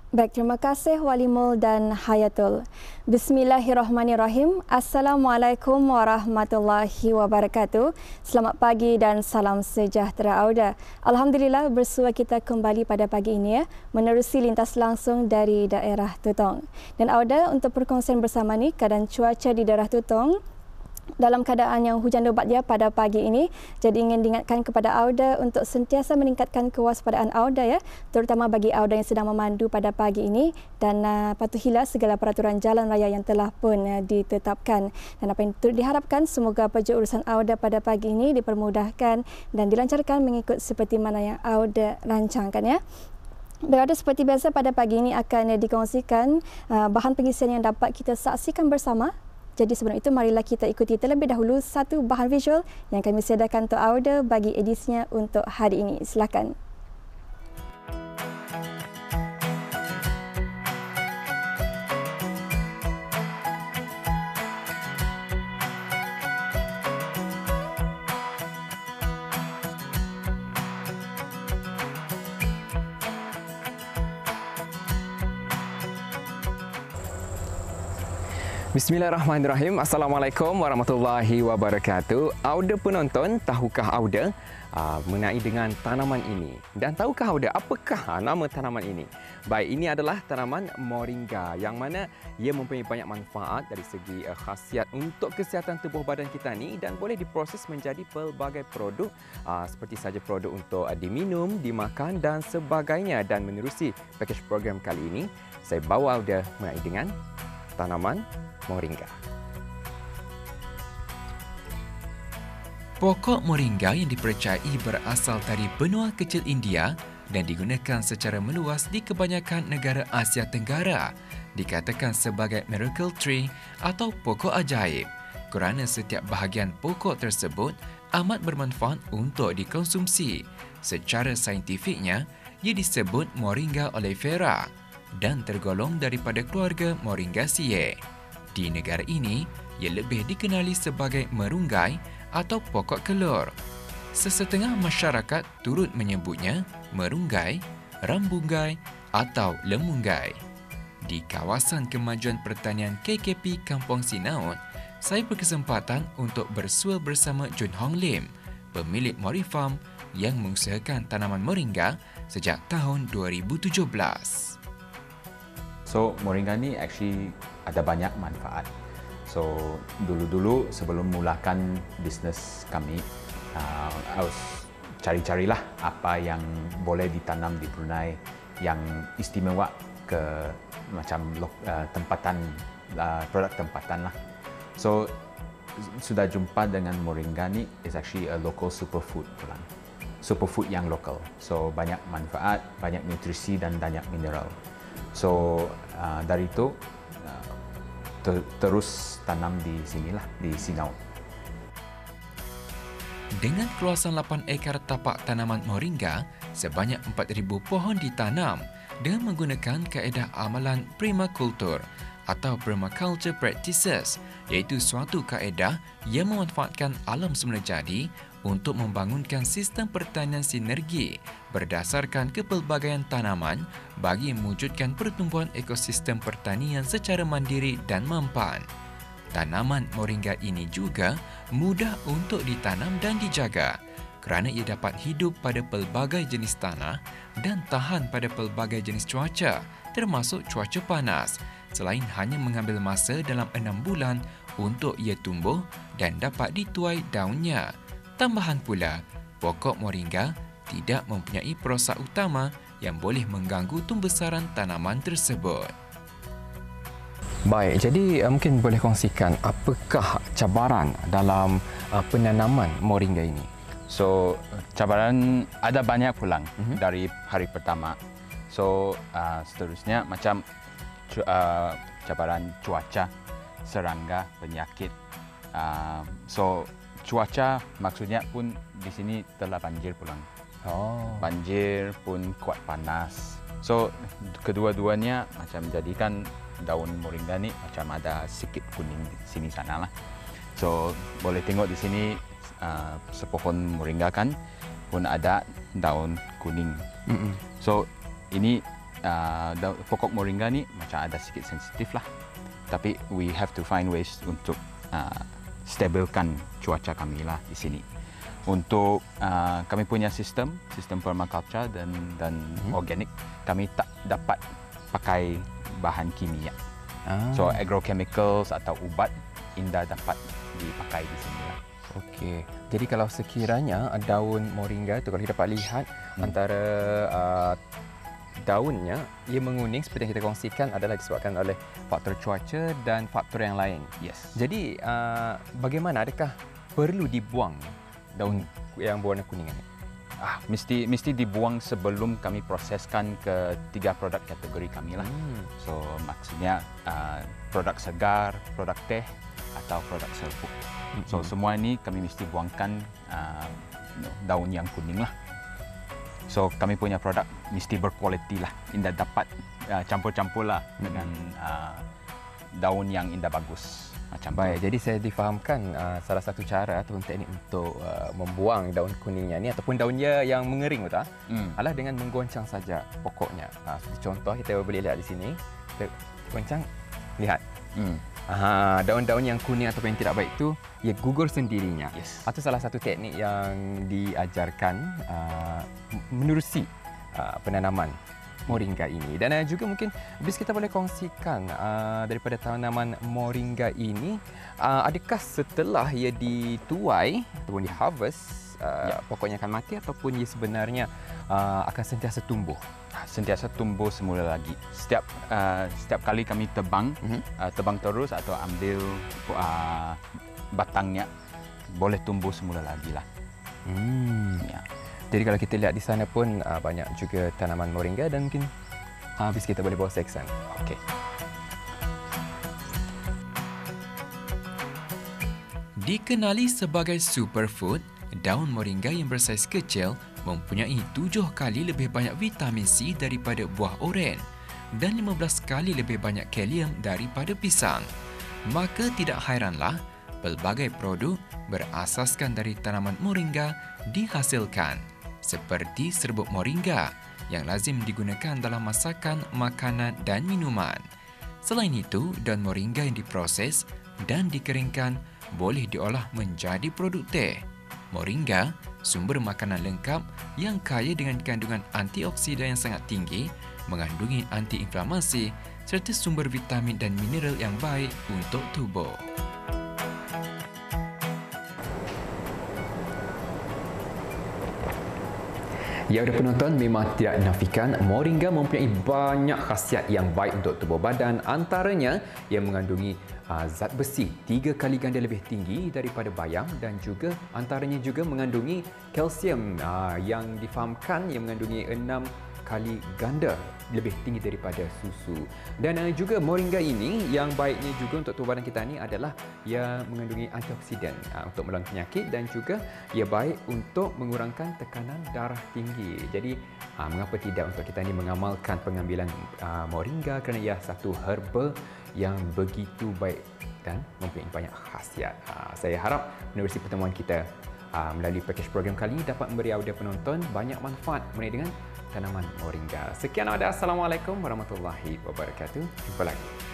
Baik, terima kasih Walimul dan Hayatul. Bismillahirrahmanirrahim. Assalamualaikum warahmatullahi wabarakatuh. Selamat pagi dan salam sejahtera Auda. Alhamdulillah bersua kita kembali pada pagi ini menerusi lintas langsung dari daerah Tutong. Dan Auda, untuk perkongsian bersama ni keadaan cuaca di daerah Tutong dalam keadaan yang hujan lebat pada pagi ini. Jadi ingin diingatkan kepada Auda untuk sentiasa meningkatkan kewaspadaan Auda terutama bagi Auda yang sedang memandu pada pagi ini, dan patuhilah segala peraturan jalan raya yang telah pun ditetapkan. Dan apa yang diharapkan, semoga peja urusan Auda pada pagi ini dipermudahkan dan dilancarkan mengikut seperti mana yang Auda rancangkan Berada seperti biasa pada pagi ini akan dikongsikan bahan pengisian yang dapat kita saksikan bersama. Jadi sebelum itu, marilah kita ikuti terlebih dahulu satu bahan visual yang kami sediakan untuk Auda bagi edisinya untuk hari ini. Silakan. Bismillahirrahmanirrahim. Assalamualaikum warahmatullahi wabarakatuh. Auda penonton, tahukah Auda mengenai dengan tanaman ini? Dan tahukah Auda apakah nama tanaman ini? Baik, ini adalah tanaman moringa yang mana ia mempunyai banyak manfaat dari segi khasiat untuk kesihatan tubuh badan kita ni, dan boleh diproses menjadi pelbagai produk seperti saja produk untuk diminum, dimakan dan sebagainya. Dan menerusi pakej program kali ini, saya bawa Auda mengenai dengan tanaman moringa. Pokok moringa yang dipercayai berasal dari benua kecil India dan digunakan secara meluas di kebanyakan negara Asia Tenggara, dikatakan sebagai miracle tree atau pokok ajaib kerana setiap bahagian pokok tersebut amat bermanfaat untuk dikonsumsi. Secara saintifiknya, ia disebut Moringa oleifera dan tergolong daripada keluarga Moringaceae. Di negara ini, ia lebih dikenali sebagai merunggai atau pokok kelor. Sesetengah masyarakat turut menyebutnya merunggai, rambunggai atau lemunggai. Di kawasan kemajuan pertanian KKP Kampung Sinaut, saya berkesempatan untuk bersua bersama Jun Hong Lim, pemilik Mori Farm yang mengusahakan tanaman moringa sejak tahun 2017. So, moringa ni actually ada banyak manfaat. So, dulu-dulu sebelum mulakan bisnes kami, harus cari-carilah apa yang boleh ditanam di Brunei yang istimewa ke macam tempatan, produk tempatan lah. So, sudah jumpa dengan moringa ni, is actually a local superfood pulang. Superfood yang lokal. So, banyak manfaat, banyak nutrisi dan banyak mineral. So, dari itu terus tanam di sinilah, di Sinaut. Dengan keluasan 8 ekar tapak tanaman moringa, sebanyak 4,000 pohon ditanam dengan menggunakan kaedah amalan permakultur atau permaculture practices, iaitu suatu kaedah yang memanfaatkan alam semula jadi untuk membangunkan sistem pertanian sinergi berdasarkan kepelbagaian tanaman bagi mewujudkan pertumbuhan ekosistem pertanian secara mandiri dan mampan. Tanaman moringa ini juga mudah untuk ditanam dan dijaga kerana ia dapat hidup pada pelbagai jenis tanah dan tahan pada pelbagai jenis cuaca, termasuk cuaca panas, selain hanya mengambil masa dalam 6 bulan untuk ia tumbuh dan dapat dituai daunnya. Tambahan pula, pokok moringa tidak mempunyai perosak utama yang boleh mengganggu tumbesaran tanaman tersebut. Baik, jadi mungkin boleh kongsikan apakah cabaran dalam penanaman moringa ini? So, cabaran ada banyak pulang dari hari pertama. So, seterusnya macam cabaran cuaca, serangga, penyakit. So, cuaca maksudnya pun di sini telah banjir pulang. Banjir pun kuat panas. So, kedua-duanya macam jadikan daun moringa ni macam ada sikit kuning di sini sana lah. So, boleh tengok di sini sepohon moringa kan pun ada daun kuning. So, ini pokok moringa ni macam ada sikit sensitif lah. Tapi we have to find ways untuk stabilkan cuaca kami lah di sini. Untuk kami punya sistem permaculture dan organik, kami tak dapat pakai bahan kimia. So agrochemicals atau ubat indah dapat dipakai di sini lah. Okey. Jadi kalau sekiranya daun moringa itu kalau kita dapat lihat antara daunnya ia menguning seperti yang kita kongsikan adalah disebabkan oleh faktor cuaca dan faktor yang lain. Yes. Jadi bagaimana, adakah perlu dibuang daun yang berwarna kuning ini? Mesti dibuang sebelum kami proseskan ke 3 produk kategori kami lah. So maksudnya produk segar, produk teh atau produk serbuk. So semua ini kami mesti buangkan daun yang kuning lah. So kami punya produk mesti berkualiti lah, indah dapat campur-campur lah dengan daun yang indah bagus. Macam baik, jadi saya difahamkan salah satu cara ataupun teknik untuk membuang daun kuningnya ni ataupun daunnya yang mengering betul adalah dengan menggoncang saja pokoknya. Seperti contoh kita boleh lihat di sini, kita goncang, lihat. Daun-daun yang kuning ataupun yang tidak baik itu ia gugur sendirinya. Yes. Itu salah satu teknik yang diajarkan menerusi penanaman moringa ini. Dan juga mungkin bis kita boleh kongsikan daripada tanaman moringa ini, adakah setelah ia dituai ataupun di-harvest, pokoknya akan mati ataupun ia sebenarnya akan sentiasa tumbuh? Sentiasa tumbuh semula lagi. Setiap kali kami tebang terus atau ambil batangnya, boleh tumbuh semula lagi lah. Ya. Jadi kalau kita lihat di sana pun banyak juga tanaman moringa dan mungkin habis kita boleh bawa seksan. Okey. Dikenali sebagai superfood, daun moringa yang bersaiz kecil mempunyai 7 kali lebih banyak vitamin C daripada buah oren dan 15 kali lebih banyak kalium daripada pisang. Maka tidak hairanlah pelbagai produk berasaskan dari tanaman moringa dihasilkan, seperti serbuk moringa yang lazim digunakan dalam masakan, makanan dan minuman. Selain itu, daun moringa yang diproses dan dikeringkan boleh diolah menjadi produk teh. Moringa, sumber makanan lengkap yang kaya dengan kandungan antioksidan yang sangat tinggi, mengandungi antiinflamasi serta sumber vitamin dan mineral yang baik untuk tubuh. Ya, sudah penonton, memang tidak dinafikan moringa mempunyai banyak khasiat yang baik untuk tubuh badan. Antaranya, ia mengandungi zat besi 3 kali ganda lebih tinggi daripada bayam dan juga antaranya juga mengandungi kalsium yang difahamkan ia mengandungi 6 kali ganda lebih tinggi daripada susu. Dan juga moringa ini yang baiknya juga untuk tubuh badan kita ni adalah ia mengandungi antioksidan untuk melawan penyakit dan juga ia baik untuk mengurangkan tekanan darah tinggi. Jadi mengapa tidak untuk kita ni mengamalkan pengambilan moringa kerana ia satu herba yang begitu baik dan mempunyai banyak khasiat. Saya harap menerusi pertemuan kita melalui pakej program kali ini dapat memberi audio penonton banyak manfaat mengenai dengan tanaman moringa. Sekian, Assalamualaikum warahmatullahi wabarakatuh. Jumpa lagi.